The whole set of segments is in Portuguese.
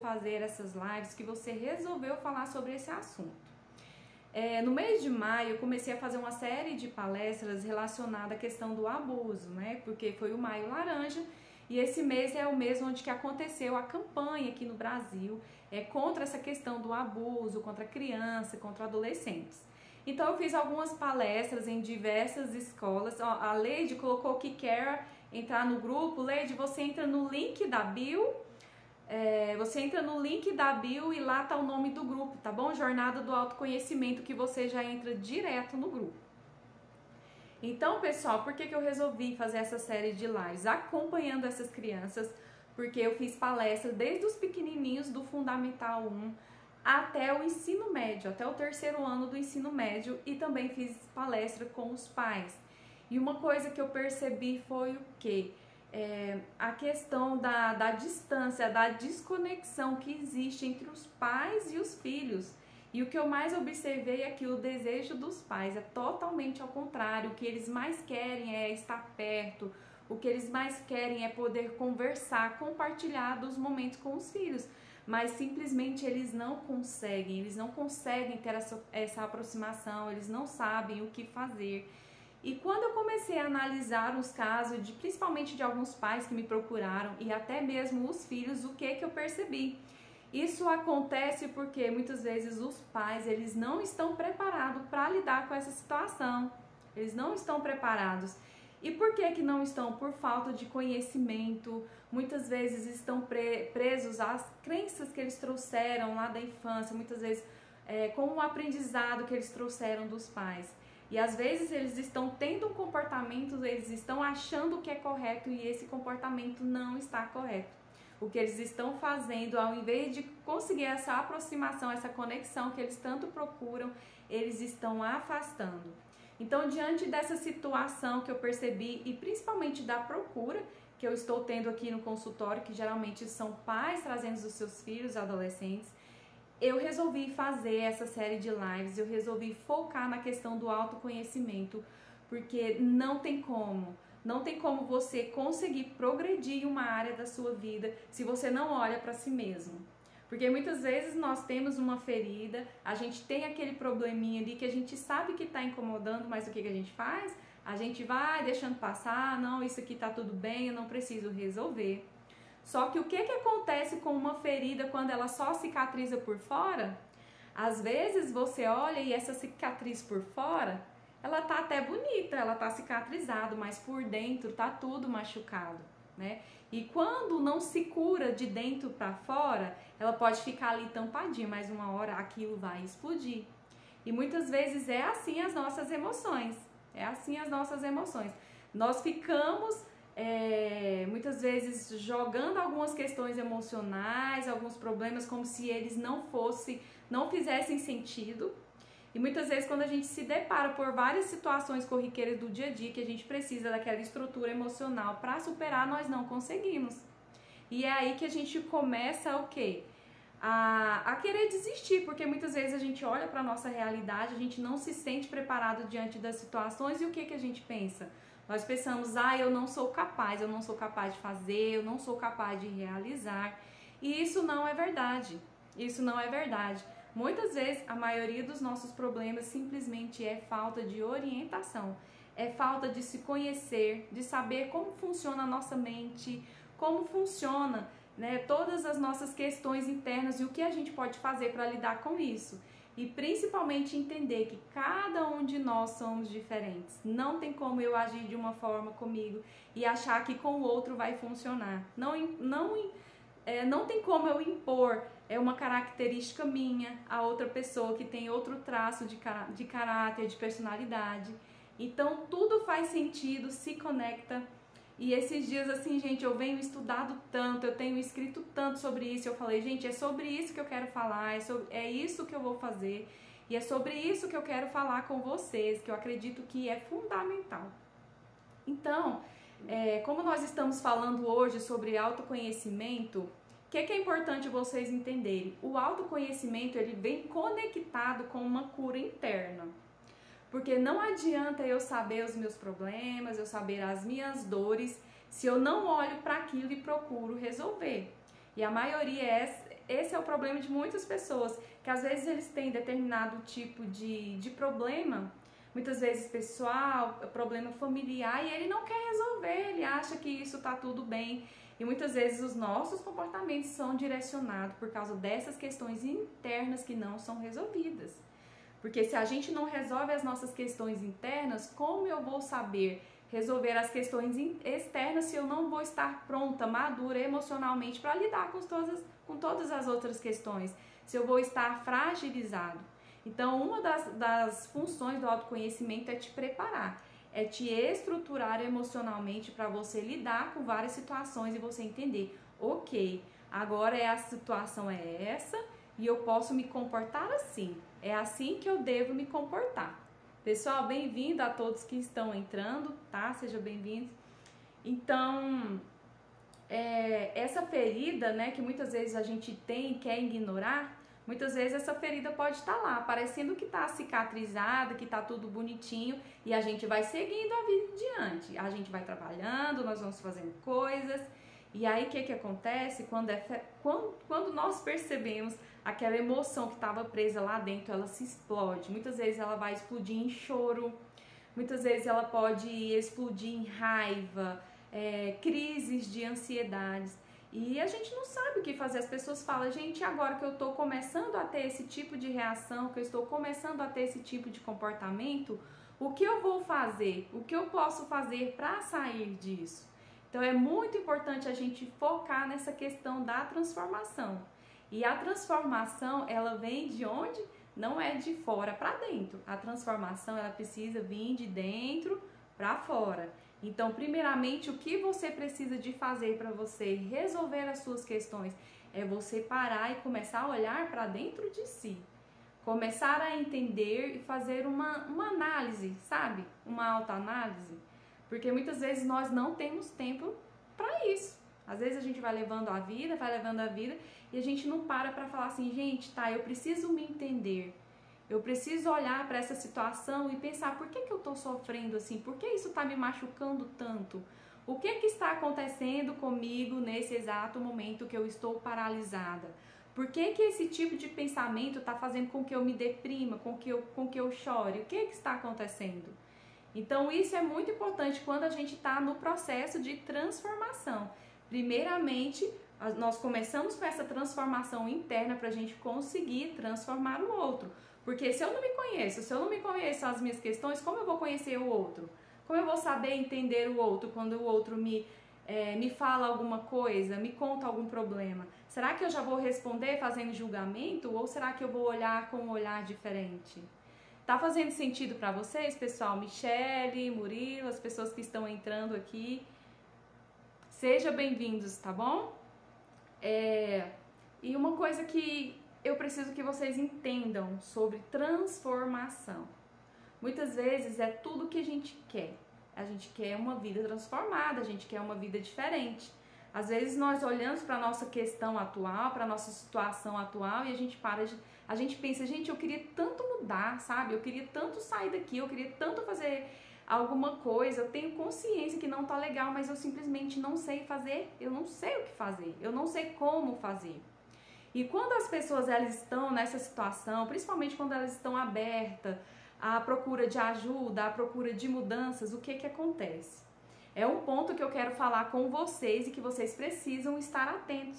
fazer essas lives, que você resolveu falar sobre esse assunto. No mês de maio eu comecei a fazer uma série de palestras relacionadas à questão do abuso, né? Porque foi o Maio Laranja e esse mês é o mês onde que aconteceu a campanha aqui no Brasil contra essa questão do abuso, contra criança, contra adolescentes. Então eu fiz algumas palestras em diversas escolas. A Leide colocou que quer entrar no grupo. Leide, você entra no link da bio. Você entra no link da bio e lá tá o nome do grupo, tá bom? Jornada do Autoconhecimento, que você já entra direto no grupo. Então, pessoal, por que eu resolvi fazer essa série de lives acompanhando essas crianças? Porque eu fiz palestra desde os pequenininhos do Fundamental 1 até o ensino médio, até o 3º ano do ensino médio, e também fiz palestra com os pais. E uma coisa que eu percebi foi o quê? A questão da distância, da desconexão que existe entre os pais e os filhos. E o que eu mais observei é que o desejo dos pais é totalmente ao contrário. O que eles mais querem é estar perto, o que eles mais querem é poder conversar, compartilhar dos momentos com os filhos. Mas simplesmente eles não conseguem ter essa aproximação, eles não sabem o que fazer. E quando eu comecei a analisar os casos, principalmente de alguns pais que me procuraram e até mesmo os filhos, o que eu percebi? Isso acontece porque muitas vezes os pais eles não estão preparados para lidar com essa situação. Eles não estão preparados. E por que não estão? Por falta de conhecimento. Muitas vezes estão presos às crenças que eles trouxeram lá da infância, muitas vezes com o aprendizado que eles trouxeram dos pais. E às vezes eles estão tendo um comportamento, eles estão achando que é correto e esse comportamento não está correto. O que eles estão fazendo, ao invés de conseguir essa aproximação, essa conexão que eles tanto procuram, eles estão afastando. Então, diante dessa situação que eu percebi e principalmente da procura que eu estou tendo aqui no consultório, que geralmente são pais trazendo os seus filhos adolescentes, eu resolvi fazer essa série de lives, eu resolvi focar na questão do autoconhecimento, porque não tem como você conseguir progredir em uma área da sua vida se você não olha para si mesmo. Porque muitas vezes nós temos uma ferida, a gente tem aquele probleminha ali que a gente sabe que está incomodando, mas o que a gente faz? A gente vai deixando passar, não, isso aqui tá tudo bem, eu não preciso resolver. Só que o que acontece com uma ferida quando ela só cicatriza por fora? Às vezes você olha e essa cicatriz por fora, ela tá até bonita, ela tá cicatrizada, mas por dentro tá tudo machucado, né? E quando não se cura de dentro para fora, ela pode ficar ali tampadinha, mas uma hora aquilo vai explodir. E muitas vezes é assim as nossas emoções, Nós ficamos muitas vezes jogando algumas questões emocionais, alguns problemas como se eles não fizessem sentido. E muitas vezes quando a gente se depara por várias situações corriqueiras do dia a dia que a gente precisa daquela estrutura emocional para superar, nós não conseguimos. E é aí que a gente começa o quê? A querer desistir, porque muitas vezes a gente olha para a nossa realidade, a gente não se sente preparado diante das situações e o que a gente pensa? Nós pensamos, eu não sou capaz de fazer, eu não sou capaz de realizar. E isso não é verdade, Muitas vezes a maioria dos nossos problemas simplesmente é falta de orientação, é falta de se conhecer, de saber como funciona a nossa mente, como funciona, né, todas as nossas questões internas e o que a gente pode fazer para lidar com isso. E principalmente entender que cada um de nós somos diferentes. Não tem como eu agir de uma forma comigo e achar que com o outro vai funcionar. Não tem como eu impor uma característica minha a outra pessoa que tem outro traço de caráter, de personalidade. Então tudo faz sentido, se conecta. E esses dias assim, gente, eu venho estudado tanto, eu tenho escrito tanto sobre isso, eu falei, gente, é sobre isso que eu quero falar, é isso que eu vou fazer, e é sobre isso que eu quero falar com vocês, que eu acredito que é fundamental. Então, como nós estamos falando hoje sobre autoconhecimento, o que é importante vocês entenderem? O autoconhecimento, ele vem conectado com uma cura interna. Porque não adianta eu saber os meus problemas, eu saber as minhas dores, se eu não olho para aquilo e procuro resolver. E a maioria esse é o problema de muitas pessoas, que às vezes eles têm determinado tipo de problema, muitas vezes pessoal, problema familiar, e ele não quer resolver, ele acha que isso tá tudo bem. E muitas vezes os nossos comportamentos são direcionados por causa dessas questões internas que não são resolvidas. Porque se a gente não resolve as nossas questões internas, como eu vou saber resolver as questões externas se eu não vou estar pronta, madura emocionalmente para lidar com todas as outras questões? Se eu vou estar fragilizado. Então, uma das funções do autoconhecimento é te preparar, é te estruturar emocionalmente para você lidar com várias situações e você entender, ok, agora a situação é essa e eu posso me comportar assim, é assim que eu devo me comportar. Pessoal, bem-vindo a todos que estão entrando, tá? Sejam bem-vindos. Então, essa ferida, né, que muitas vezes a gente tem e quer ignorar, muitas vezes essa ferida pode estar lá, parecendo que está cicatrizada, que está tudo bonitinho, e a gente vai seguindo a vida adiante. A gente vai trabalhando, nós vamos fazendo coisas, e aí o que acontece? Quando nós percebemos aquela emoção que estava presa lá dentro, ela se explode. Muitas vezes ela vai explodir em choro, muitas vezes ela pode explodir em raiva, crises de ansiedades. E a gente não sabe o que fazer. As pessoas falam, gente, agora que eu estou começando a ter esse tipo de reação, que eu estou começando a ter esse tipo de comportamento, o que eu vou fazer? O que eu posso fazer para sair disso? Então é muito importante a gente focar nessa questão da transformação. E a transformação, ela vem de onde? Não é de fora para dentro. A transformação, ela precisa vir de dentro para fora. Então, primeiramente, o que você precisa de fazer para você resolver as suas questões é você parar e começar a olhar para dentro de si. Começar a entender e fazer uma análise, sabe? Uma autoanálise. Porque muitas vezes nós não temos tempo para isso. Às vezes a gente vai levando a vida e a gente não para falar assim, gente, tá, eu preciso me entender. Eu preciso olhar para essa situação e pensar, por que eu estou sofrendo assim? Por que isso está me machucando tanto? O que está acontecendo comigo nesse exato momento que eu estou paralisada? Por que esse tipo de pensamento está fazendo com que eu me deprima, com que eu chore? O que está acontecendo? Então isso é muito importante quando a gente está no processo de transformação. Primeiramente, nós começamos com essa transformação interna para a gente conseguir transformar o outro. Porque se eu não me conheço, se eu não me conheço as minhas questões, como eu vou conhecer o outro? Como eu vou saber entender o outro quando o outro me fala alguma coisa, me conta algum problema? Será que eu já vou responder fazendo julgamento ou será que eu vou olhar com um olhar diferente? Tá fazendo sentido para vocês, pessoal? Michele, Murilo, as pessoas que estão entrando aqui, sejam bem-vindos, tá bom? E uma coisa que eu preciso que vocês entendam sobre transformação. Muitas vezes é tudo que a gente quer. A gente quer uma vida transformada, a gente quer uma vida diferente. Às vezes nós olhamos para a nossa questão atual, para a nossa situação atual e a gente pensa, gente, eu queria tanto mudar, sabe? Eu queria tanto sair daqui, eu queria tanto fazer alguma coisa, eu tenho consciência que não tá legal, mas eu simplesmente não sei fazer, eu não sei o que fazer, eu não sei como fazer. E quando as pessoas elas estão nessa situação, principalmente quando elas estão abertas à procura de ajuda, à procura de mudanças, o que acontece? É um ponto que eu quero falar com vocês e que vocês precisam estar atentos.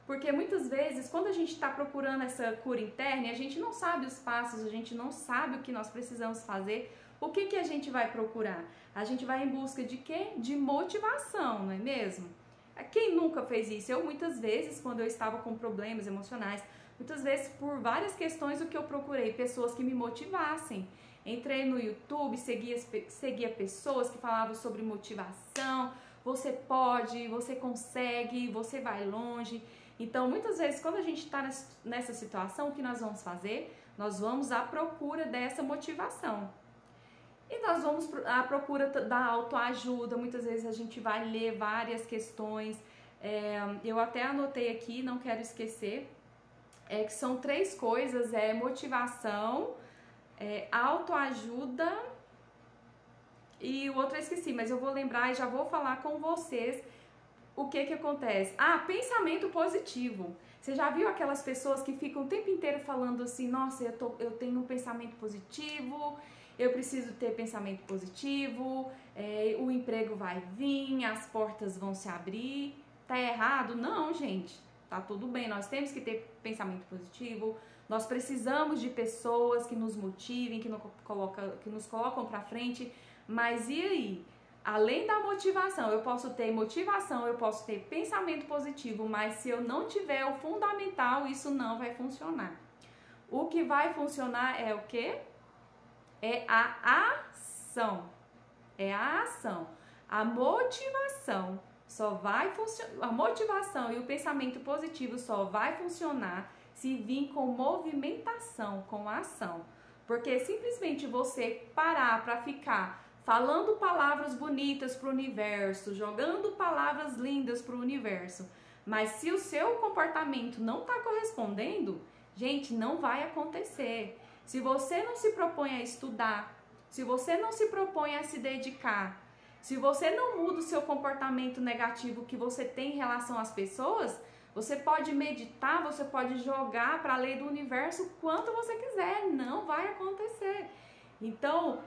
Porque muitas vezes, quando a gente está procurando essa cura interna, a gente não sabe os passos, a gente não sabe o que nós precisamos fazer, o que a gente vai procurar? A gente vai em busca de quê? De motivação, não é mesmo? Quem nunca fez isso? Eu muitas vezes, quando eu estava com problemas emocionais, muitas vezes por várias questões o que eu procurei, pessoas que me motivassem. Entrei no YouTube, seguia pessoas que falavam sobre motivação, você pode, você consegue, você vai longe. Então, muitas vezes, quando a gente está nessa situação, o que nós vamos fazer? Nós vamos à procura dessa motivação. E nós vamos à procura da autoajuda, muitas vezes a gente vai ler várias questões, eu até anotei aqui, não quero esquecer, que são 3 coisas, motivação, autoajuda e o outro eu esqueci, mas eu vou lembrar e já vou falar com vocês o que acontece. Pensamento positivo. Você já viu aquelas pessoas que ficam o tempo inteiro falando assim, nossa, eu tenho um pensamento positivo, eu preciso ter pensamento positivo, o emprego vai vir, as portas vão se abrir. Tá errado? Não, gente. Tá tudo bem, nós temos que ter pensamento positivo, nós precisamos de pessoas que nos motivem, que nos colocam pra frente, mas e aí? Além da motivação, eu posso ter motivação, eu posso ter pensamento positivo, mas se eu não tiver o fundamental, isso não vai funcionar. O que vai funcionar é o quê? É a ação. É a ação. A motivação só vai funcionar, a motivação e o pensamento positivo só vai funcionar se vir com movimentação, com ação. Porque simplesmente você parar para ficar falando palavras bonitas para o universo, jogando palavras lindas para o universo, mas se o seu comportamento não está correspondendo, gente, não vai acontecer. Se você não se propõe a estudar, se você não se propõe a se dedicar, se você não muda o seu comportamento negativo que você tem em relação às pessoas, você pode meditar, você pode jogar para a lei do universo quanto você quiser, não vai acontecer. Então,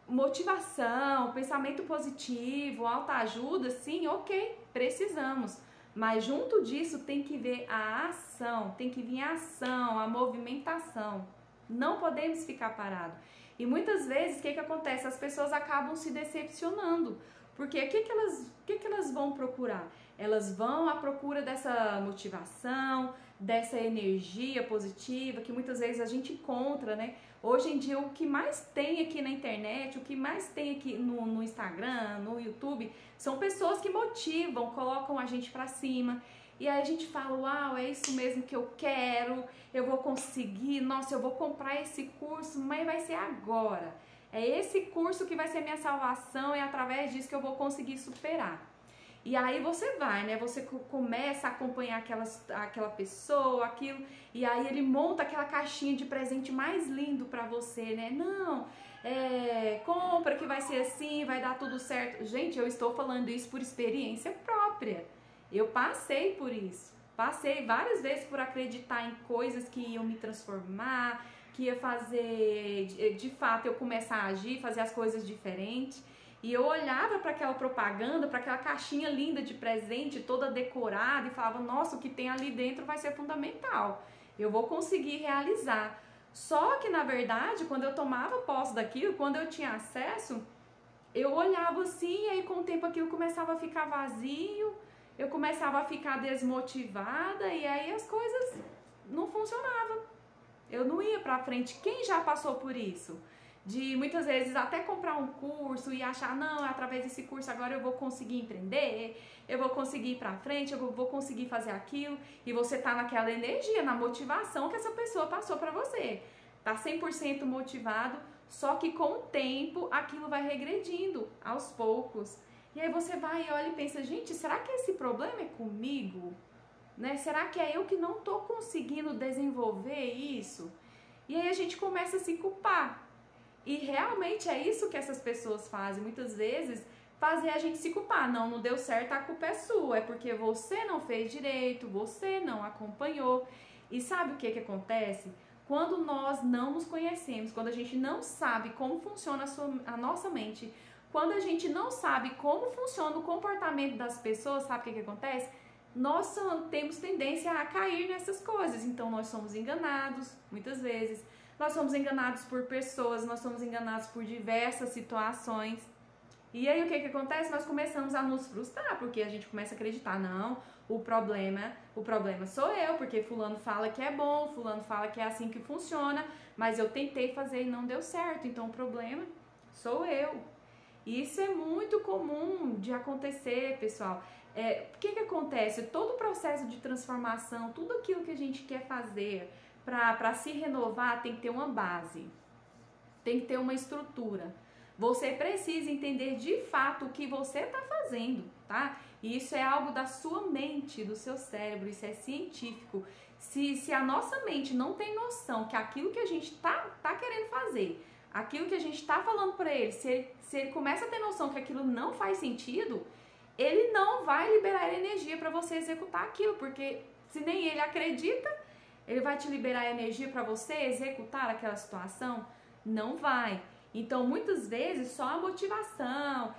motivação, pensamento positivo, autoajuda, sim, ok, precisamos. Mas junto disso tem que ver a ação, tem que vir a ação, a movimentação. Não podemos ficar parados. E muitas vezes, o que acontece? As pessoas acabam se decepcionando. Porque o que elas vão procurar? Elas vão à procura dessa motivação, dessa energia positiva, que muitas vezes a gente encontra, né? Hoje em dia, o que mais tem aqui na internet, o que mais tem aqui no Instagram, no YouTube, são pessoas que motivam, colocam a gente pra cima. E aí a gente fala, uau, é isso mesmo que eu quero, eu vou conseguir, nossa, eu vou comprar esse curso, mas vai ser agora. É esse curso que vai ser minha salvação, é através disso que eu vou conseguir superar. E aí você vai, né? Você começa a acompanhar aquela pessoa, aquilo, e aí ele monta aquela caixinha de presente mais lindo pra você, né? Não, compra que vai ser assim, vai dar tudo certo. Gente, eu estou falando isso por experiência própria. Eu passei por isso. Passei várias vezes por acreditar em coisas que iam me transformar, que ia fazer, de fato, eu começar a agir, fazer as coisas diferentes. E eu olhava para aquela propaganda, para aquela caixinha linda de presente, toda decorada, e falava, nossa, o que tem ali dentro vai ser fundamental. Eu vou conseguir realizar. Só que, na verdade, quando eu tomava posse daquilo, quando eu tinha acesso, eu olhava assim, e aí com o tempo aquilo começava a ficar vazio, eu começava a ficar desmotivada, e aí as coisas não funcionavam. Eu não ia pra frente. Quem já passou por isso? De muitas vezes até comprar um curso e achar, não, através desse curso agora eu vou conseguir empreender, eu vou conseguir ir pra frente, eu vou conseguir fazer aquilo, e você tá naquela energia, na motivação que essa pessoa passou pra você. Tá 100% motivado, só que com o tempo aquilo vai regredindo aos poucos. E aí você vai e olha e pensa, gente, será que esse problema é comigo? Né? Será que é eu que não tô conseguindo desenvolver isso? E aí a gente começa a se culpar. E realmente é isso que essas pessoas fazem, muitas vezes, fazer a gente se culpar. Não, não deu certo, a culpa é sua, é porque você não fez direito, você não acompanhou. E sabe o que acontece? Quando nós não nos conhecemos, quando a gente não sabe como funciona a nossa mente, quando a gente não sabe como funciona o comportamento das pessoas, sabe o que acontece? Nós temos tendência a cair nessas coisas, então nós somos enganados, muitas vezes. Nós somos enganados por pessoas, nós somos enganados por diversas situações. E aí o que acontece? Nós começamos a nos frustrar, porque a gente começa a acreditar, não, o problema sou eu, porque fulano fala que é bom, fulano fala que é assim que funciona, mas eu tentei fazer e não deu certo, então o problema sou eu. E isso é muito comum de acontecer, pessoal. O que acontece? Todo o processo de transformação, tudo aquilo que a gente quer fazer para se renovar tem que ter uma base, tem que ter uma estrutura. Você precisa entender de fato o que você está fazendo, tá? E isso é algo da sua mente, do seu cérebro, isso é científico. Se a nossa mente não tem noção que aquilo que a gente tá querendo fazer, aquilo que a gente está falando para ele, se ele começa a ter noção que aquilo não faz sentido, ele não vai liberar energia para você executar aquilo, porque Se nem ele acredita, ele vai te liberar energia para você executar aquela situação? Não vai. Então, muitas vezes, só a motivação,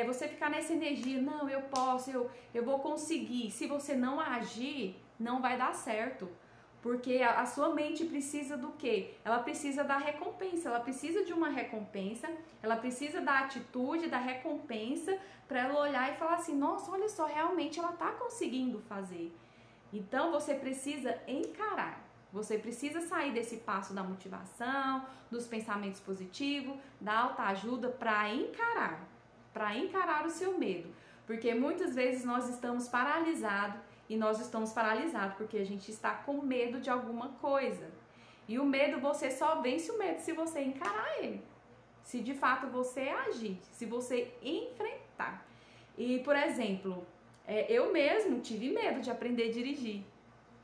você ficar nessa energia, não, eu posso, eu vou conseguir. Se você não agir, não vai dar certo. Porque a sua mente precisa do quê? Ela precisa da recompensa, ela precisa de uma recompensa, ela precisa da atitude, da recompensa, para ela olhar e falar assim, nossa, olha só, realmente ela está conseguindo fazer. Então, você precisa encarar. Você precisa sair desse passo da motivação, dos pensamentos positivos, da autoajuda para encarar o seu medo. Porque muitas vezes nós estamos paralisados e nós estamos paralisados porque a gente está com medo de alguma coisa. E o medo, você só vence o medo se você encarar ele. Se de fato você agir, se você enfrentar. E, por exemplo, eu mesmo tive medo de aprender a dirigir.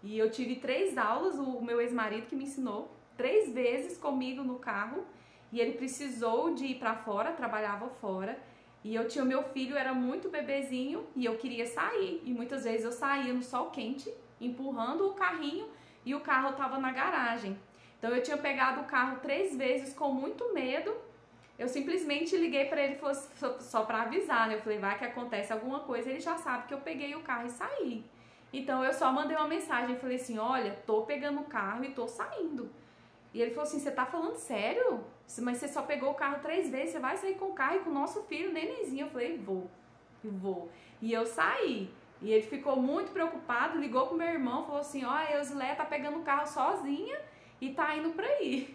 E eu tive 3 aulas, o meu ex-marido que me ensinou 3 vezes comigo no carro. E ele precisou de ir pra fora, trabalhava fora. E eu tinha o meu filho, era muito bebezinho e eu queria sair. E muitas vezes eu saía no sol quente, empurrando o carrinho e o carro tava na garagem. Então eu tinha pegado o carro 3 vezes com muito medo. Eu simplesmente liguei para ele só para avisar, né? Eu falei, vai que acontece alguma coisa, ele já sabe que eu peguei o carro e saí. Então eu só mandei uma mensagem, falei assim, olha, tô pegando o carro e tô saindo. E ele falou assim, você tá falando sério? Mas você só pegou o carro 3 vezes, você vai sair com o carro e com o nosso filho, nenenzinho. Eu falei, vou. E eu saí. E ele ficou muito preocupado, ligou pro meu irmão, falou assim, ó, a Eusileia tá pegando o carro sozinha e tá indo pra aí.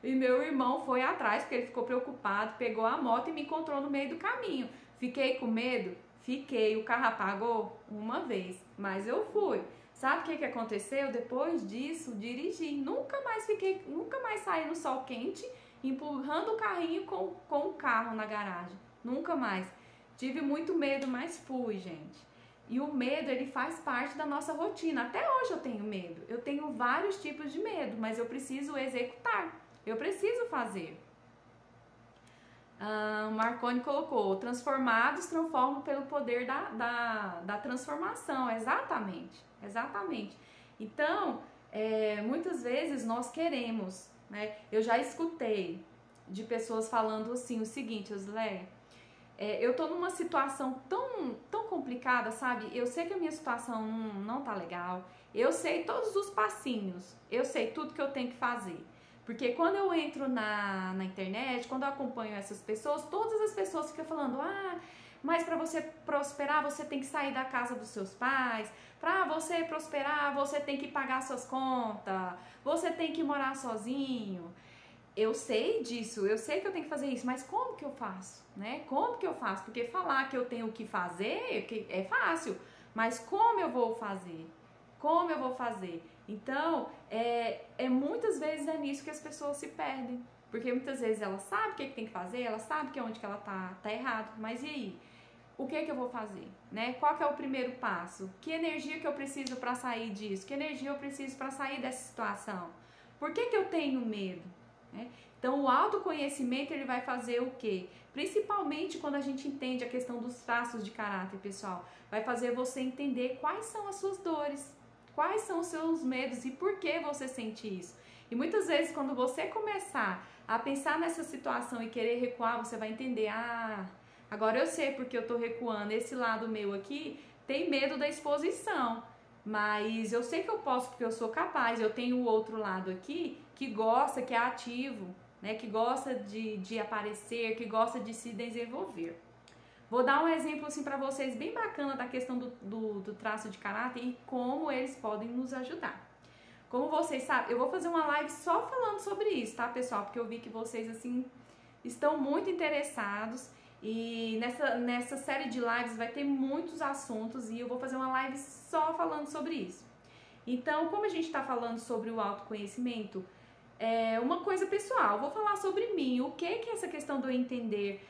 E meu irmão foi atrás, porque ele ficou preocupado, pegou a moto e me encontrou no meio do caminho. Fiquei com medo? Fiquei. O carro apagou uma vez, mas eu fui. Sabe o que aconteceu? Depois disso, dirigi. Nunca mais saí no sol quente, empurrando o carrinho com o carro na garagem. Nunca mais. Tive muito medo, mas fui, gente. E o medo, ele faz parte da nossa rotina. Até hoje eu tenho medo. Eu tenho vários tipos de medo, mas eu preciso executar. Eu preciso fazer. Marconi colocou, transformados transformam pelo poder da transformação. Exatamente. Então, muitas vezes nós queremos, né? Eu já escutei de pessoas falando assim, o seguinte, Osleia, eu tô numa situação tão complicada, sabe? Eu sei que a minha situação não tá legal, eu sei todos os passinhos, eu sei tudo que eu tenho que fazer. Porque quando eu entro na internet, quando eu acompanho essas pessoas, todas as pessoas ficam falando, mas para você prosperar, você tem que sair da casa dos seus pais, para você prosperar, você tem que pagar suas contas, você tem que morar sozinho. Eu sei disso, eu sei que eu tenho que fazer isso, mas como que eu faço, né? Como que eu faço? Porque falar que eu tenho que fazer é fácil, mas como eu vou fazer? Como eu vou fazer? Então, muitas vezes é nisso que as pessoas se perdem. Porque muitas vezes ela sabe o que tem que fazer, ela sabe que onde que ela tá errado, mas e aí? O que eu vou fazer? Né? Qual que é o primeiro passo? Que energia que eu preciso para sair disso? Que energia eu preciso para sair dessa situação? Por que eu tenho medo? Né? Então, o autoconhecimento, ele vai fazer o quê? Principalmente quando a gente entende a questão dos traços de caráter, pessoal. Vai fazer você entender quais são as suas dores, quais são os seus medos e por que você sente isso. E muitas vezes, quando você começar a pensar nessa situação e querer recuar, você vai entender, agora eu sei porque eu tô recuando. Esse lado meu aqui tem medo da exposição, mas eu sei que eu posso porque eu sou capaz. Eu tenho o outro lado aqui que gosta, que é ativo, né? Que gosta de aparecer, que gosta de se desenvolver. Vou dar um exemplo assim para vocês bem bacana da questão do traço de caráter e como eles podem nos ajudar. Como vocês sabem, eu vou fazer uma live só falando sobre isso, tá, pessoal? Porque eu vi que vocês, assim, estão muito interessados e nessa série de lives vai ter muitos assuntos e eu vou fazer uma live só falando sobre isso. Então, como a gente tá falando sobre o autoconhecimento, uma coisa pessoal, vou falar sobre mim, o que é essa questão do eu entender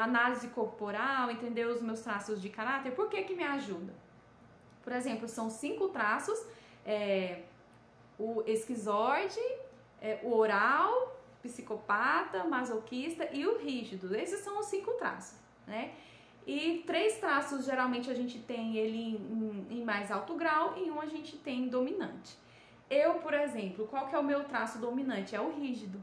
análise corporal, entender os meus traços de caráter, por que me ajuda? Por exemplo, são 5 traços, o esquizoide, o oral, psicopata, masoquista e o rígido. Esses são os 5 traços, né? E 3 traços, geralmente, a gente tem ele em mais alto grau e um a gente tem dominante. Eu, por exemplo, qual que é o meu traço dominante? É o rígido.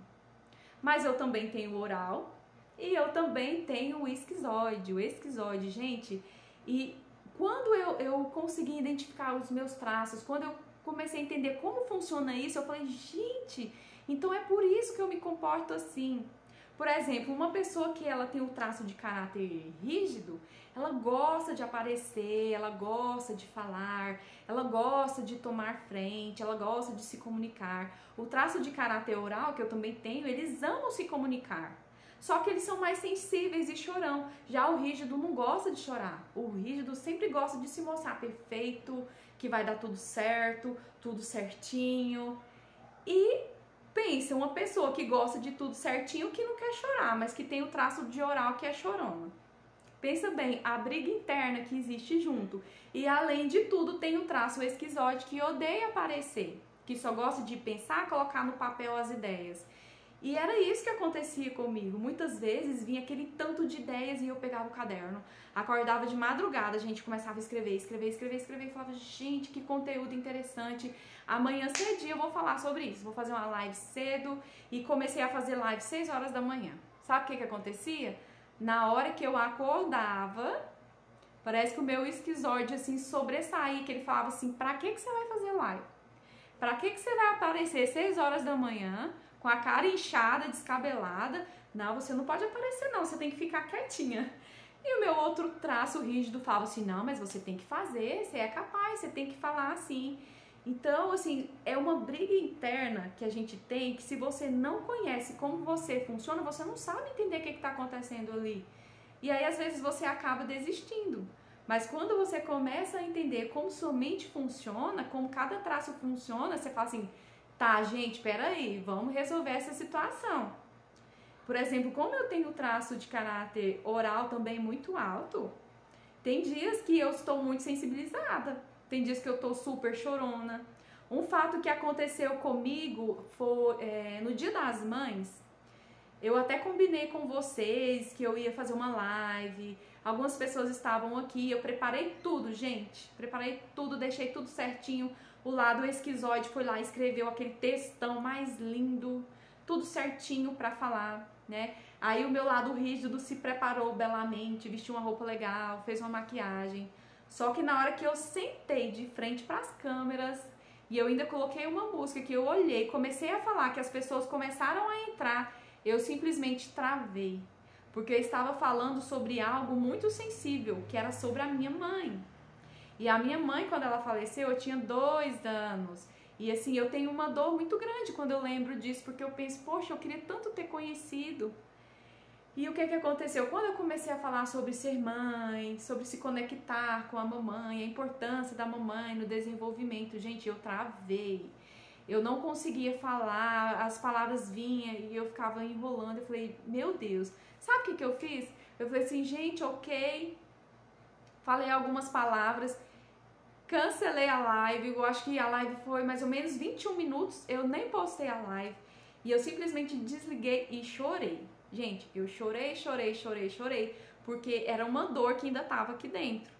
Mas eu também tenho o oral e eu também tenho o esquizoide. O esquizoide, gente, e quando eu consegui identificar os meus traços, quando eu comecei a entender como funciona isso, eu falei, gente, então é por isso que eu me comporto assim. Por exemplo, uma pessoa que ela tem o traço de caráter rígido, ela gosta de aparecer, ela gosta de falar, ela gosta de tomar frente, ela gosta de se comunicar. O traço de caráter oral, que eu também tenho, eles amam se comunicar. Só que eles são mais sensíveis e chorão. Já o rígido não gosta de chorar. O rígido sempre gosta de se mostrar perfeito, que vai dar tudo certo, tudo certinho. E pensa, uma pessoa que gosta de tudo certinho, que não quer chorar, mas que tem o traço de oral que é chorona. Pensa bem, a briga interna que existe junto. E além de tudo, tem o traço esquizoide que odeia aparecer, que só gosta de pensar, colocar no papel as ideias. E era isso que acontecia comigo. Muitas vezes vinha aquele tanto de ideias e eu pegava o caderno, acordava de madrugada, a gente começava a escrever e falava, gente, que conteúdo interessante. Amanhã cedinho eu vou falar sobre isso, vou fazer uma live cedo e comecei a fazer live 6 horas da manhã. Sabe o que acontecia? Na hora que eu acordava, parece que o meu esquizoide assim sobressaía, que ele falava assim, pra que você vai fazer live? Pra que você vai aparecer 6 horas da manhã com a cara inchada, descabelada? Não, você não pode aparecer não, você tem que ficar quietinha. E o meu outro traço rígido falava assim, não, mas você tem que fazer, você é capaz, você tem que falar assim. Então, assim, é uma briga interna que a gente tem, que se você não conhece como você funciona, você não sabe entender o que está acontecendo ali. E aí, às vezes, você acaba desistindo. Mas quando você começa a entender como sua mente funciona, como cada traço funciona, você fala assim, tá, gente, peraí, vamos resolver essa situação. Por exemplo, como eu tenho traço de caráter oral também muito alto, tem dias que eu estou muito sensibilizada, tem dias que eu estou super chorona. Um fato que aconteceu comigo foi no Dia das Mães. Eu até combinei com vocês que eu ia fazer uma live. Algumas pessoas estavam aqui, eu preparei tudo, gente. Preparei tudo, deixei tudo certinho. O lado esquizoide foi lá e escreveu aquele textão mais lindo, tudo certinho pra falar, né? Aí o meu lado rígido se preparou belamente, vestiu uma roupa legal, fez uma maquiagem. Só que na hora que eu sentei de frente para as câmeras e eu ainda coloquei uma música que eu olhei, comecei a falar, que as pessoas começaram a entrar, eu simplesmente travei. Porque eu estava falando sobre algo muito sensível, que era sobre a minha mãe. E a minha mãe, quando ela faleceu, eu tinha 2 anos. E assim, eu tenho uma dor muito grande quando eu lembro disso, porque eu penso, poxa, eu queria tanto ter conhecido. E o que aconteceu? Quando eu comecei a falar sobre ser mãe, sobre se conectar com a mamãe, a importância da mamãe no desenvolvimento, gente, eu travei. Eu não conseguia falar, as palavras vinham e eu ficava enrolando. Eu falei, meu Deus, sabe o que eu fiz? Eu falei assim, gente, ok. Falei algumas palavras, cancelei a live. Eu acho que a live foi mais ou menos 21 minutos. Eu nem postei a live. E eu simplesmente desliguei e chorei. Gente, eu chorei, porque era uma dor que ainda tava aqui dentro.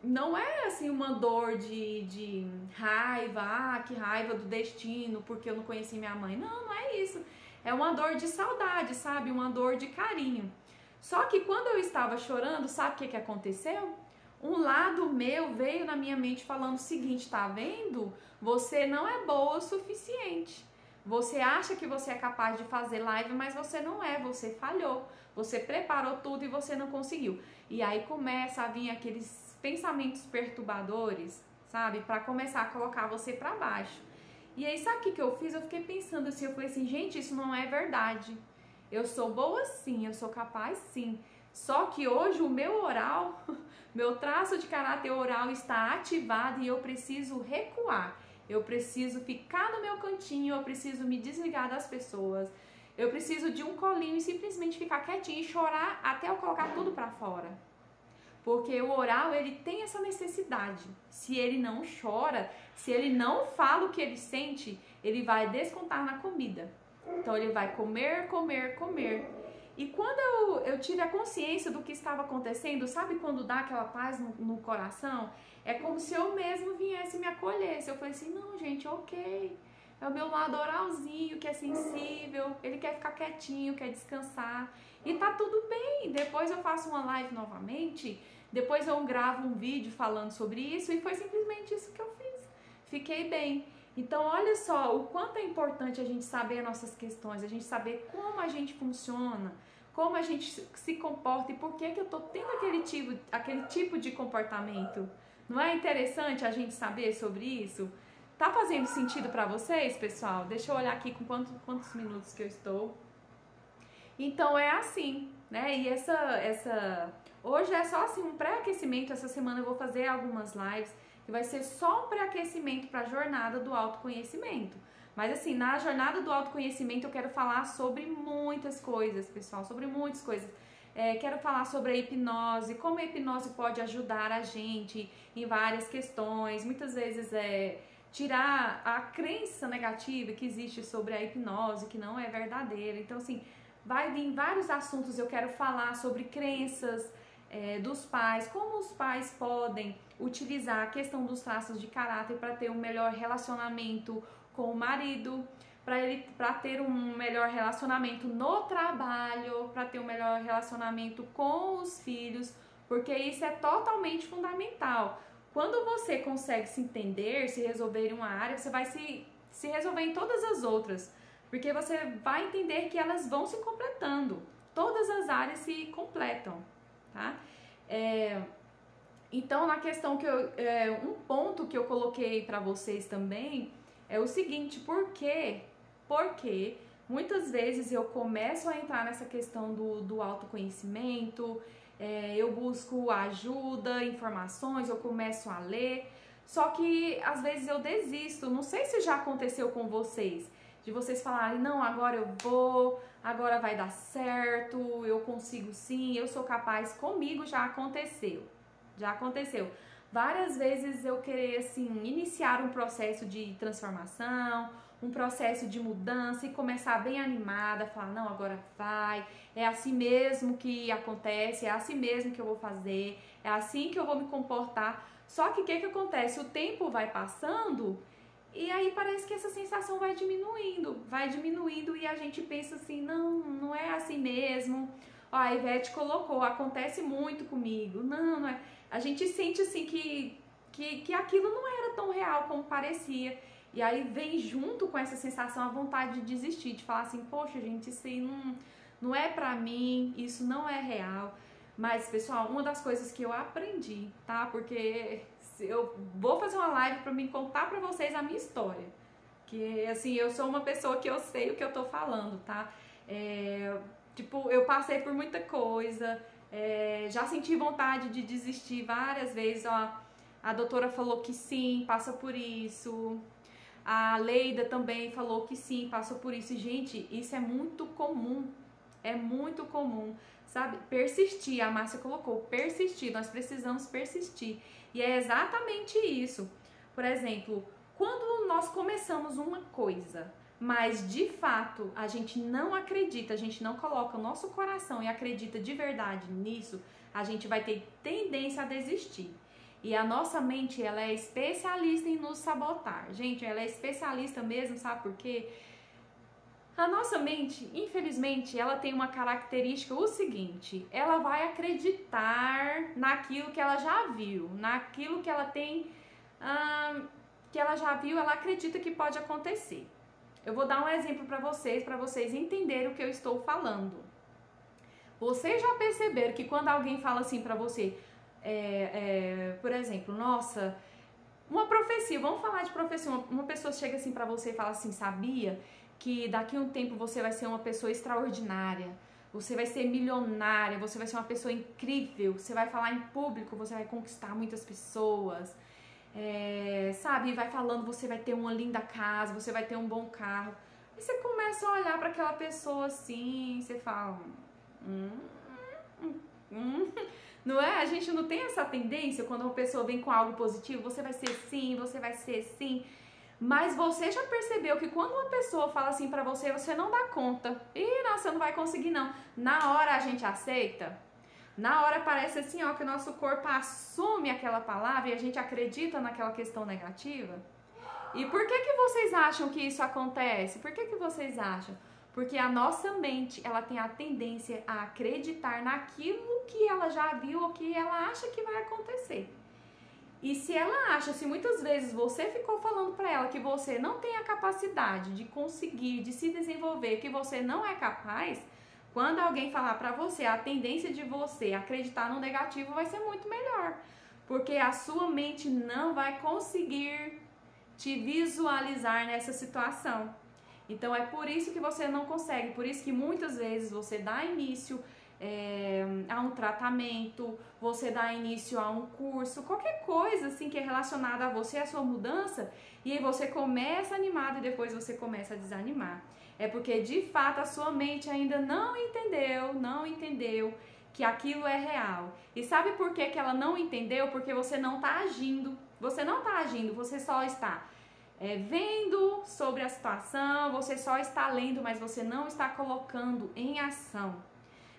Não é assim uma dor de raiva, que raiva do destino, porque eu não conheci minha mãe. Não, não é isso. É uma dor de saudade, sabe? Uma dor de carinho. Só que quando eu estava chorando, sabe o que aconteceu? Um lado meu veio na minha mente falando o seguinte, tá vendo? Você não é boa o suficiente. Você acha que você é capaz de fazer live, mas você não é, você falhou. Você preparou tudo e você não conseguiu. E aí começa a vir aqueles pensamentos perturbadores, sabe? Pra começar a colocar você pra baixo. E aí sabe o que eu fiz? Eu fiquei pensando assim, eu falei assim, gente, isso não é verdade. Eu sou boa sim, eu sou capaz sim. Só que hoje o meu oral, meu traço de caráter oral está ativado e eu preciso recuar. Eu preciso ficar no meu cantinho, eu preciso me desligar das pessoas. Eu preciso de um colinho e simplesmente ficar quietinho e chorar até eu colocar tudo pra fora. Porque o oral, ele tem essa necessidade. Se ele não chora, se ele não fala o que ele sente, ele vai descontar na comida. Então ele vai comer. E quando eu tive a consciência do que estava acontecendo, sabe quando dá aquela paz no coração? É como se eu mesmo viesse me acolhesse. Eu falei assim, não, gente, ok. É o meu lado oralzinho, que é sensível, ele quer ficar quietinho, quer descansar. E tá tudo bem. Depois eu faço uma live novamente, depois eu gravo um vídeo falando sobre isso e foi simplesmente isso que eu fiz. Fiquei bem. Então, olha só o quanto é importante a gente saber nossas questões, a gente saber como a gente funciona, como a gente se comporta e por que eu tô tendo aquele tipo de comportamento. Não é interessante a gente saber sobre isso? Tá fazendo sentido pra vocês, pessoal? Deixa eu olhar aqui com quantos minutos que eu estou. Então, é assim, né? E hoje é só assim um pré-aquecimento. Essa semana eu vou fazer algumas lives que vai ser só um pré-aquecimento para a jornada do autoconhecimento. Mas assim, na jornada do autoconhecimento eu quero falar sobre muitas coisas, pessoal, sobre muitas coisas. Quero falar sobre a hipnose, como a hipnose pode ajudar a gente em várias questões. Muitas vezes tirar a crença negativa que existe sobre a hipnose, que não é verdadeira. Então assim, vai vir vários assuntos. Eu quero falar sobre crenças dos pais, como os pais podem utilizar a questão dos traços de caráter para ter um melhor relacionamento com o marido, para ter um melhor relacionamento no trabalho, para ter um melhor relacionamento com os filhos, porque isso é totalmente fundamental. Quando você consegue se entender, se resolver em uma área, você vai se resolver em todas as outras, porque você vai entender que elas vão se completando, todas as áreas se completam, tá? Então, na questão um ponto que eu coloquei para vocês também é o seguinte: por quê? Porque muitas vezes eu começo a entrar nessa questão do autoconhecimento, eu busco ajuda, informações, eu começo a ler, só que às vezes eu desisto. Não sei se já aconteceu com vocês, de vocês falarem, não, agora eu vou, agora vai dar certo, eu consigo sim, eu sou capaz. Comigo já aconteceu. Várias vezes eu querer, assim, iniciar um processo de transformação, um processo de mudança e começar bem animada, falar, não, agora vai, é assim mesmo que acontece, é assim mesmo que eu vou fazer, é assim que eu vou me comportar. Só que o que acontece? O tempo vai passando e aí parece que essa sensação vai diminuindo e a gente pensa assim, não é assim mesmo. Ó, a Ivete colocou, acontece muito comigo. Não é. A gente sente assim que aquilo não era tão real como parecia. E aí vem junto com essa sensação a vontade de desistir, de falar assim, poxa gente, isso aí não é pra mim, isso não é real. Mas, pessoal, uma das coisas que eu aprendi, tá? Porque eu vou fazer uma live pra me contar pra vocês a minha história. Que, assim, eu sou uma pessoa que eu sei o que eu tô falando, tá? Tipo, eu passei por muita coisa, já senti vontade de desistir várias vezes, ó. A doutora falou que sim, passa por isso. A Leida também falou que sim, passou por isso. E, gente, isso é muito comum. É muito comum, sabe? Persistir, a Márcia colocou, persistir. Nós precisamos persistir. E é exatamente isso. Por exemplo, quando nós começamos uma coisa, mas de fato a gente não acredita, a gente não coloca o nosso coração e acredita de verdade nisso, a gente vai ter tendência a desistir. E a nossa mente, ela é especialista em nos sabotar. Gente, ela é especialista mesmo, sabe por quê? A nossa mente, infelizmente, ela tem uma característica, o seguinte: ela vai acreditar naquilo que ela já viu, naquilo que ela tem, que ela já viu, ela acredita que pode acontecer. Eu vou dar um exemplo para vocês entenderem o que eu estou falando. Vocês já perceberam que quando alguém fala assim para você, por exemplo, nossa, uma profecia, vamos falar de profecia, uma pessoa chega assim para você e fala assim, sabia que daqui a um tempo você vai ser uma pessoa extraordinária, você vai ser milionária, você vai ser uma pessoa incrível, você vai falar em público, você vai conquistar muitas pessoas, sabe, vai falando, você vai ter uma linda casa, você vai ter um bom carro. E você começa a olhar para aquela pessoa assim, você fala, não é? A gente não tem essa tendência quando uma pessoa vem com algo positivo, você vai ser sim, Mas você já percebeu que quando uma pessoa fala assim pra você, você não dá conta. Ih, não, você não vai conseguir não. Na hora a gente aceita. Na hora parece assim, ó, que o nosso corpo assume aquela palavra e a gente acredita naquela questão negativa. E por que vocês acham que isso acontece? Por que vocês acham? Porque a nossa mente, ela tem a tendência a acreditar naquilo que ela já viu ou que ela acha que vai acontecer. E se ela acha, se muitas vezes você ficou falando pra ela que você não tem a capacidade de conseguir, de se desenvolver, que você não é capaz, quando alguém falar pra você, a tendência de você acreditar no negativo vai ser muito melhor. Porque a sua mente não vai conseguir te visualizar nessa situação. Então é por isso que você não consegue, por isso que muitas vezes você dá início a um tratamento, você dá início a um curso, qualquer coisa assim que é relacionada a você, a sua mudança, e aí você começa animado e depois você começa a desanimar. É porque de fato a sua mente ainda não entendeu que aquilo é real. E sabe por que ela não entendeu? Porque você não está agindo. Você não está agindo, você só está vendo sobre a situação, você só está lendo, mas você não está colocando em ação.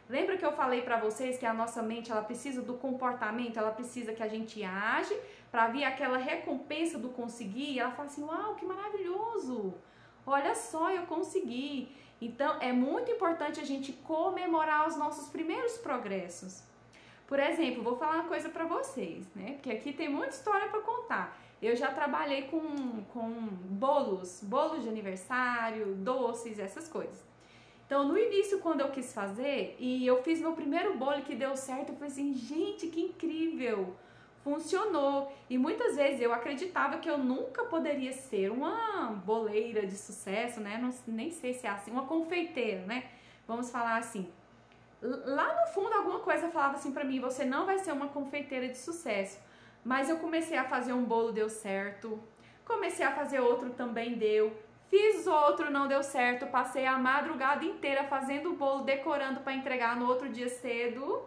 Lembra que eu falei pra vocês que a nossa mente, ela precisa do comportamento, ela precisa que a gente age pra vir aquela recompensa do conseguir, e ela fala assim, uau, que maravilhoso, olha só, eu consegui. Então é muito importante a gente comemorar os nossos primeiros progressos. Por exemplo, vou falar uma coisa pra vocês, né, porque aqui tem muita história pra contar. Eu já trabalhei com bolos de aniversário, doces, essas coisas. Então, no início, quando eu quis fazer, e eu fiz meu primeiro bolo que deu certo, eu falei assim, gente, que incrível, funcionou. E muitas vezes eu acreditava que eu nunca poderia ser uma boleira de sucesso, né? Não, nem sei se é assim, uma confeiteira, né? Vamos falar assim. Lá no fundo, alguma coisa falava assim pra mim, você não vai ser uma confeiteira de sucesso. Mas eu comecei a fazer um bolo, deu certo. Comecei a fazer outro, também deu. Fiz outro, não deu certo, passei a madrugada inteira fazendo o bolo, decorando para entregar no outro dia cedo,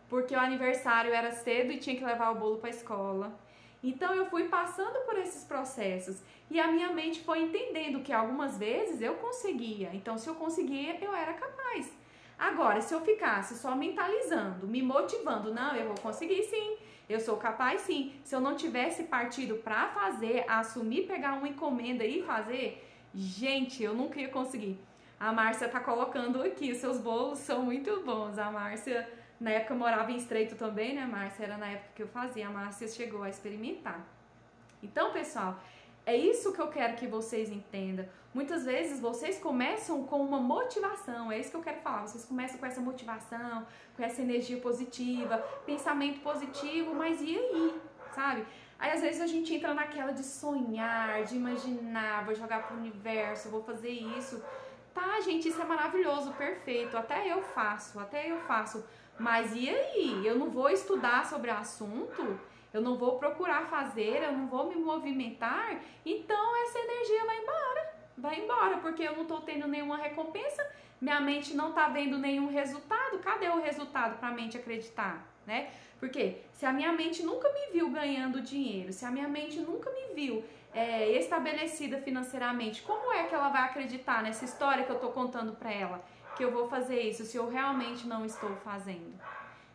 porque o aniversário era cedo e tinha que levar o bolo para a escola. Então eu fui passando por esses processos e a minha mente foi entendendo que algumas vezes eu conseguia. Então se eu conseguia, eu era capaz. Agora, se eu ficasse só mentalizando, me motivando, não, eu vou conseguir sim, eu sou capaz sim. Se eu não tivesse partido para fazer, assumir, pegar uma encomenda e fazer, gente, eu nunca ia conseguir. A Márcia tá colocando aqui, os seus bolos são muito bons. A Márcia, na época, morava em Estreito também, né, Márcia? Era na época que eu fazia. A Márcia chegou a experimentar. Então, pessoal, é isso que eu quero que vocês entendam. Muitas vezes vocês começam com uma motivação, é isso que eu quero falar. Vocês começam com essa motivação, com essa energia positiva, pensamento positivo, mas e aí, sabe? Aí às vezes a gente entra naquela de sonhar, de imaginar, vou jogar pro universo, vou fazer isso. Tá, gente, isso é maravilhoso, perfeito, até eu faço. Mas e aí? Eu não vou estudar sobre o assunto? Eu não vou procurar fazer, eu não vou me movimentar? Então essa energia vai embora, porque eu não tô tendo nenhuma recompensa, minha mente não tá vendo nenhum resultado. Cadê o resultado pra mente acreditar, né? Porque se a minha mente nunca me viu ganhando dinheiro, se a minha mente nunca me viu estabelecida financeiramente, como é que ela vai acreditar nessa história que eu tô contando pra ela, que eu vou fazer isso, se eu realmente não estou fazendo?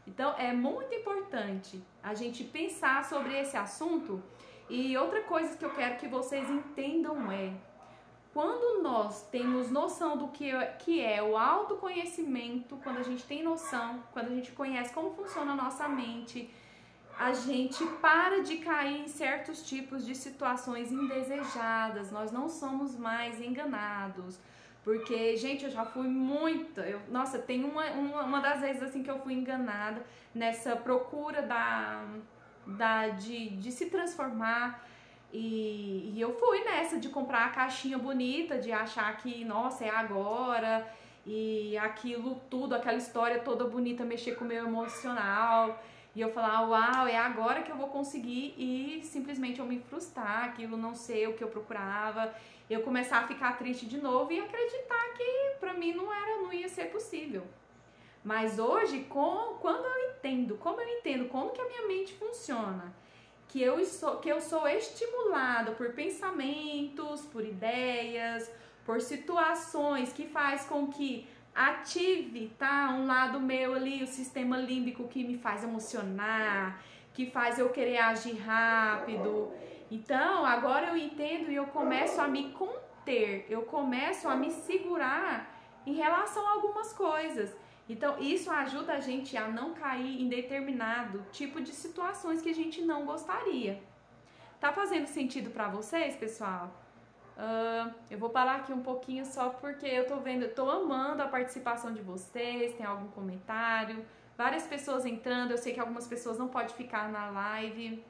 Então é muito importante a gente pensar sobre esse assunto. E outra coisa que eu quero que vocês entendam é, quando nós temos noção do que é o autoconhecimento, quando a gente tem noção, quando a gente conhece como funciona a nossa mente, a gente para de cair em certos tipos de situações indesejadas, nós não somos mais enganados. Porque, gente, eu já fui nossa, tem uma das vezes assim que eu fui enganada nessa procura de se transformar. E eu fui nessa de comprar a caixinha bonita, de achar que, nossa, é agora, e aquilo tudo, aquela história toda bonita mexer com o meu emocional, e eu falar, uau, é agora que eu vou conseguir, e simplesmente eu me frustrar, aquilo não ser o que eu procurava, eu começar a ficar triste de novo e acreditar que pra mim não ia ser possível. Mas hoje, quando eu entendo, como que a minha mente funciona, que eu sou estimulado por pensamentos, por ideias, por situações que faz com que ative, tá? Um lado meu ali, o sistema límbico que me faz emocionar, que faz eu querer agir rápido. Então, agora eu entendo e eu começo a me conter, eu começo a me segurar em relação a algumas coisas. Então, isso ajuda a gente a não cair em determinado tipo de situações que a gente não gostaria. Tá fazendo sentido pra vocês, pessoal? Eu vou parar aqui um pouquinho só porque eu tô amando a participação de vocês. Tem algum comentário? Várias pessoas entrando, eu sei que algumas pessoas não podem ficar na live.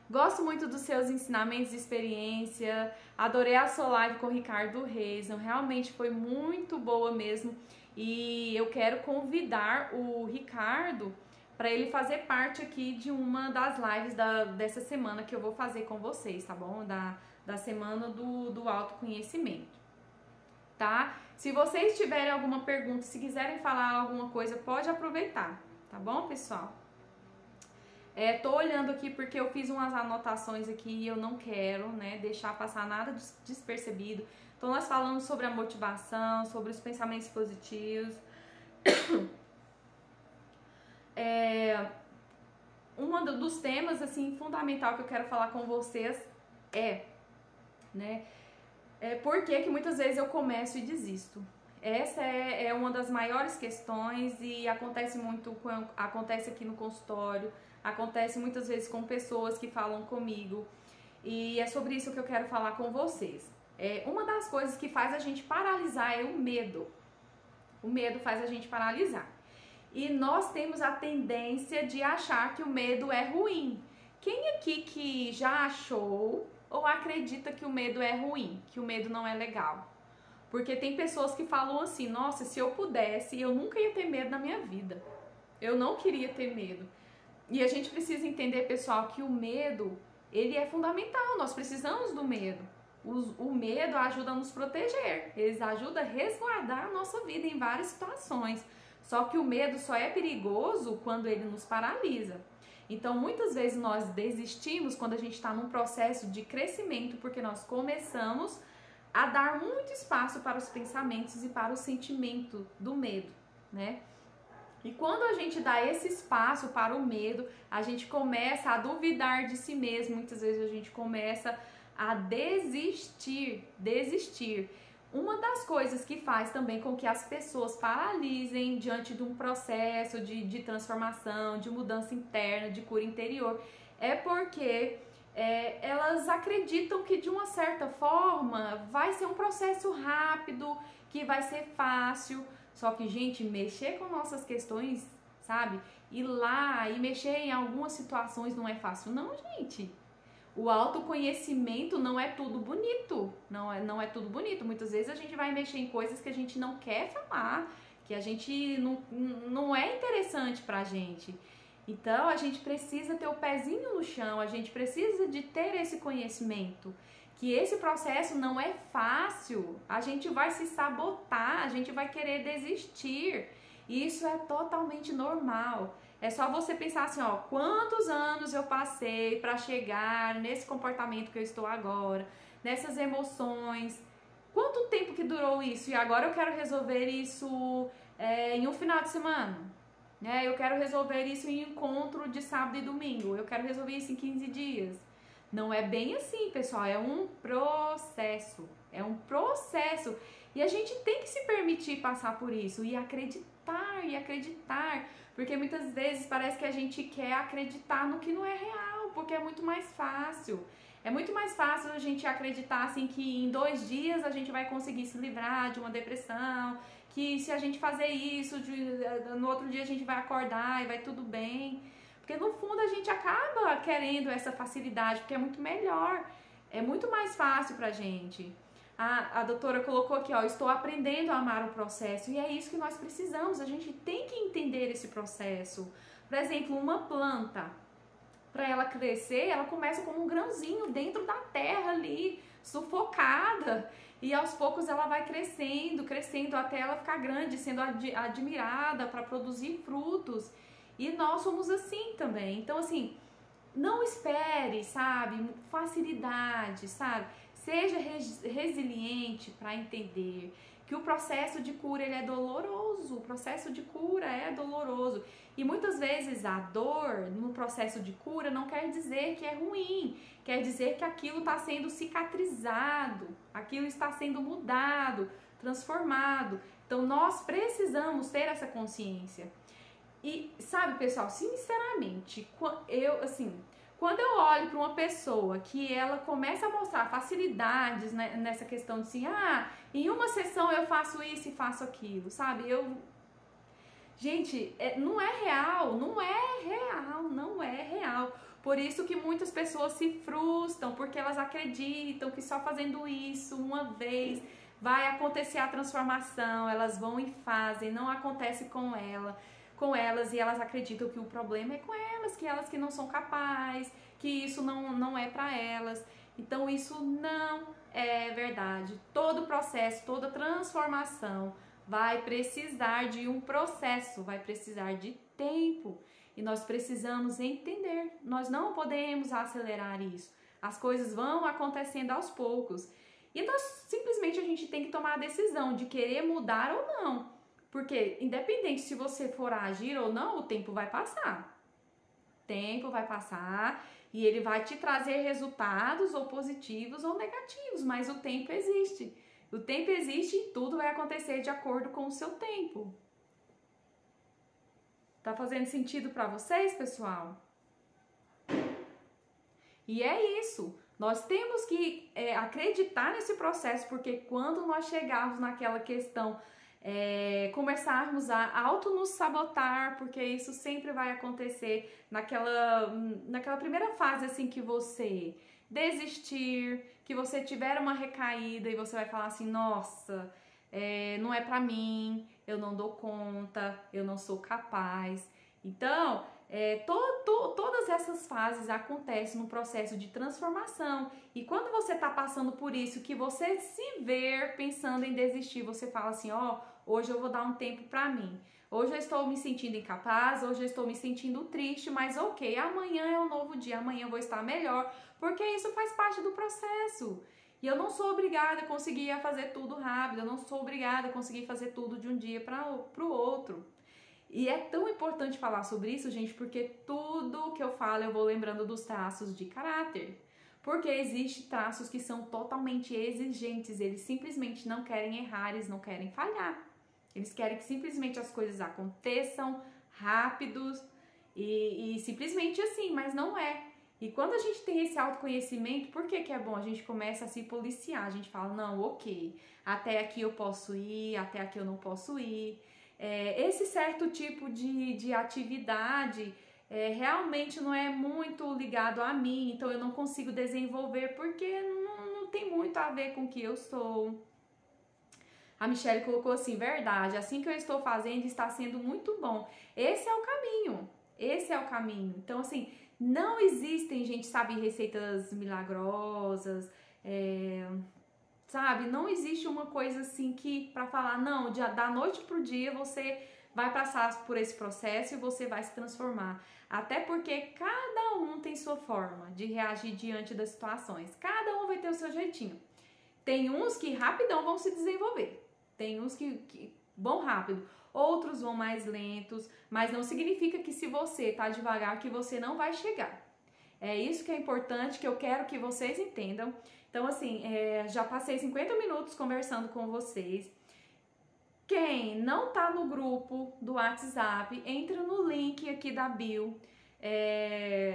Gosto muito dos seus ensinamentos e experiência. Adorei a sua live com o Ricardo Reis. Realmente foi muito boa mesmo. E eu quero convidar o Ricardo para ele fazer parte aqui de uma das lives dessa semana que eu vou fazer com vocês, tá bom? Da semana do autoconhecimento, tá? Se vocês tiverem alguma pergunta, se quiserem falar alguma coisa, pode aproveitar, tá bom, pessoal? Tô olhando aqui porque eu fiz umas anotações aqui e eu não quero, né, deixar passar nada despercebido. Então, nós falamos sobre a motivação, sobre os pensamentos positivos. Um dos temas, assim, fundamental que eu quero falar com vocês por que muitas vezes eu começo e desisto. Essa é uma das maiores questões e acontece aqui no consultório, acontece muitas vezes com pessoas que falam comigo e é sobre isso que eu quero falar com vocês. Uma das coisas que faz a gente paralisar é o medo. O medo faz a gente paralisar. E nós temos a tendência de achar que o medo é ruim. Quem aqui que já achou ou acredita que o medo é ruim, que o medo não é legal? Porque tem pessoas que falam assim, nossa, se eu pudesse, eu nunca ia ter medo na minha vida. Eu não queria ter medo. E a gente precisa entender, pessoal, que o medo, ele é fundamental, nós precisamos do medo. O medo ajuda a nos proteger, ele ajuda a resguardar a nossa vida em várias situações. Só que o medo só é perigoso quando ele nos paralisa. Então, muitas vezes nós desistimos quando a gente está num processo de crescimento, porque nós começamos a dar muito espaço para os pensamentos e para o sentimento do medo, né? E quando a gente dá esse espaço para o medo, a gente começa a duvidar de si mesmo, muitas vezes a gente começa a desistir. Uma das coisas que faz também com que as pessoas paralisem diante de um processo de transformação, de mudança interna, de cura interior, é porque elas acreditam que de uma certa forma vai ser um processo rápido, que vai ser fácil. Só que, gente, mexer com nossas questões, sabe? Ir lá e mexer em algumas situações não é fácil, não, gente. O autoconhecimento não é tudo bonito, não é tudo bonito. Muitas vezes a gente vai mexer em coisas que a gente não quer falar, que a gente não é interessante pra gente. Então a gente precisa ter o pezinho no chão, a gente precisa de ter esse conhecimento, que esse processo não é fácil, a gente vai se sabotar, a gente vai querer desistir. E isso é totalmente normal. É só você pensar assim, ó, quantos anos eu passei para chegar nesse comportamento que eu estou agora, nessas emoções, quanto tempo que durou isso e agora eu quero resolver isso em um final de semana, né? Eu quero resolver isso em encontro de sábado e domingo, eu quero resolver isso em 15 dias. Não é bem assim, pessoal, é um processo, e a gente tem que se permitir passar por isso e acreditar, porque muitas vezes parece que a gente quer acreditar no que não é real, porque é muito mais fácil. É muito mais fácil a gente acreditar assim que em 2 dias a gente vai conseguir se livrar de uma depressão, que se a gente fazer isso, no outro dia a gente vai acordar e vai tudo bem. Porque no fundo a gente acaba querendo essa facilidade, porque é muito melhor, é muito mais fácil pra gente. A doutora colocou aqui, ó, estou aprendendo a amar o processo, e é isso que nós precisamos, a gente tem que entender esse processo. Por exemplo, uma planta, para ela crescer, ela começa como um grãozinho dentro da terra ali, sufocada, e aos poucos ela vai crescendo até ela ficar grande, sendo admirada para produzir frutos. E nós somos assim também. Então, assim, não espere, sabe, facilidade, sabe? Seja resiliente para entender que o processo de cura ele é doloroso, o processo de cura é doloroso. E muitas vezes a dor no processo de cura não quer dizer que é ruim, quer dizer que aquilo está sendo cicatrizado, aquilo está sendo mudado, transformado. Então nós precisamos ter essa consciência. E sabe, pessoal, sinceramente, quando eu olho para uma pessoa que ela começa a mostrar facilidades, né, nessa questão de assim, em uma sessão eu faço isso e faço aquilo, sabe? Gente, não é real, não é real, não é real. Por isso que muitas pessoas se frustram, porque elas acreditam que só fazendo isso uma vez vai acontecer a transformação, elas vão e fazem, não acontece com elas e elas acreditam que o problema é com elas, que elas que não são capazes, que isso não é para elas. Então isso não é verdade. Todo processo, toda transformação vai precisar de um processo, vai precisar de tempo. E nós precisamos entender, nós não podemos acelerar isso. As coisas vão acontecendo aos poucos. E nós simplesmente a gente tem que tomar a decisão de querer mudar ou não. Porque independente se você for agir ou não, o tempo vai passar. O tempo vai passar e ele vai te trazer resultados ou positivos ou negativos, mas o tempo existe. O tempo existe e tudo vai acontecer de acordo com o seu tempo. Tá fazendo sentido para vocês, pessoal? E é isso. Nós temos que acreditar nesse processo, porque quando nós chegarmos naquela questão, começarmos a auto nos sabotar, porque isso sempre vai acontecer naquela primeira fase assim que você desistir, que você tiver uma recaída e você vai falar assim, nossa, não é pra mim, eu não dou conta, eu não sou capaz. Então, todas essas fases acontecem no processo de transformação. E quando você está passando por isso, que você se ver pensando em desistir, você fala assim, hoje eu vou dar um tempo para mim. Hoje eu estou me sentindo incapaz, hoje eu estou me sentindo triste, mas ok, amanhã é um novo dia, amanhã eu vou estar melhor, porque isso faz parte do processo. E eu não sou obrigada a conseguir fazer tudo rápido, eu não sou obrigada a conseguir fazer tudo de um dia para o outro. E é tão importante falar sobre isso, gente, porque tudo que eu falo eu vou lembrando dos traços de caráter. Porque existem traços que são totalmente exigentes, eles simplesmente não querem errar, eles não querem falhar. Eles querem que simplesmente as coisas aconteçam rápidos e simplesmente assim, mas não é. E quando a gente tem esse autoconhecimento, por que é bom? A gente começa a se policiar, a gente fala, não, ok, até aqui eu posso ir, até aqui eu não posso ir. Esse certo tipo de atividade realmente não é muito ligado a mim, então eu não consigo desenvolver porque não tem muito a ver com o que eu sou. A Michelle colocou assim, verdade, assim que eu estou fazendo está sendo muito bom. Esse é o caminho, esse é o caminho. Então assim, não existem, gente, sabe, receitas milagrosas, sabe? Não existe uma coisa assim que para falar, não, da noite pro dia você vai passar por esse processo e você vai se transformar. Até porque cada um tem sua forma de reagir diante das situações. Cada um vai ter o seu jeitinho. Tem uns que rapidão vão se desenvolver. Tem uns que vão rápido. Outros vão mais lentos. Mas não significa que se você tá devagar que você não vai chegar. É isso que é importante, que eu quero que vocês entendam. Então, assim, já passei 50 minutos conversando com vocês. Quem não tá no grupo do WhatsApp, entra no link aqui da bio.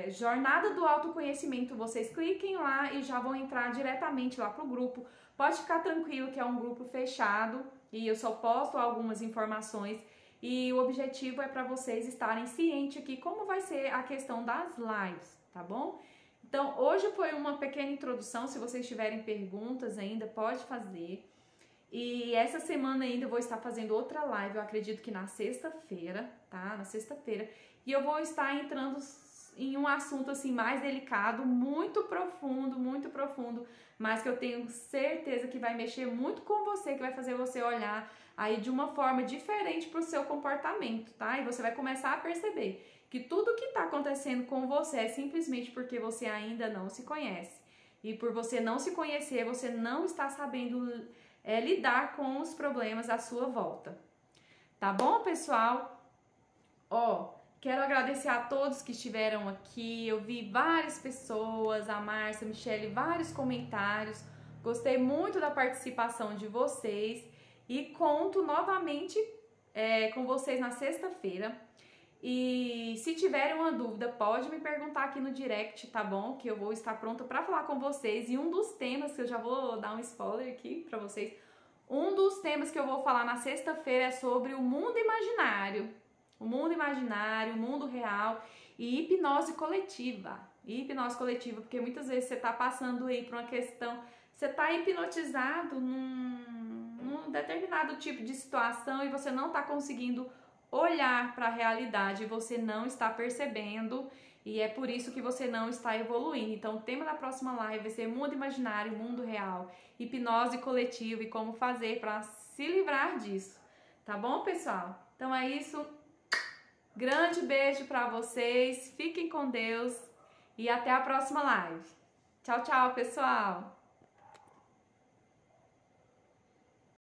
Jornada do Autoconhecimento, vocês cliquem lá e já vão entrar diretamente lá pro grupo. Pode ficar tranquilo que é um grupo fechado e eu só posto algumas informações. E o objetivo é para vocês estarem cientes aqui como vai ser a questão das lives, tá bom? Então, hoje foi uma pequena introdução, se vocês tiverem perguntas ainda, pode fazer. E essa semana ainda eu vou estar fazendo outra live, eu acredito que na sexta-feira, tá? Na sexta-feira. E eu vou estar entrando em um assunto assim mais delicado, muito profundo, mas que eu tenho certeza que vai mexer muito com você, que vai fazer você olhar aí de uma forma diferente para o seu comportamento, tá? E você vai começar a perceber que tudo que está acontecendo com você é simplesmente porque você ainda não se conhece. E por você não se conhecer, você não está sabendo lidar com os problemas à sua volta. Tá bom, pessoal? Ó, quero agradecer a todos que estiveram aqui. Eu vi várias pessoas, a Márcia, a Michele, vários comentários. Gostei muito da participação de vocês e conto novamente com vocês na sexta-feira. E se tiverem uma dúvida, pode me perguntar aqui no direct, tá bom? Que eu vou estar pronta para falar com vocês. E um dos temas, que eu já vou dar um spoiler aqui para vocês, um dos temas que eu vou falar na sexta-feira é sobre o mundo imaginário. O mundo imaginário, o mundo real e hipnose coletiva. Hipnose coletiva, porque muitas vezes você tá passando aí por uma questão, você tá hipnotizado num determinado tipo de situação e você não tá conseguindo olhar para a realidade, você não está percebendo e é por isso que você não está evoluindo. Então, o tema da próxima live vai ser mundo imaginário, mundo real, hipnose coletiva e como fazer para se livrar disso. Tá bom, pessoal? Então é isso. Grande beijo para vocês. Fiquem com Deus e até a próxima live. Tchau, tchau, pessoal.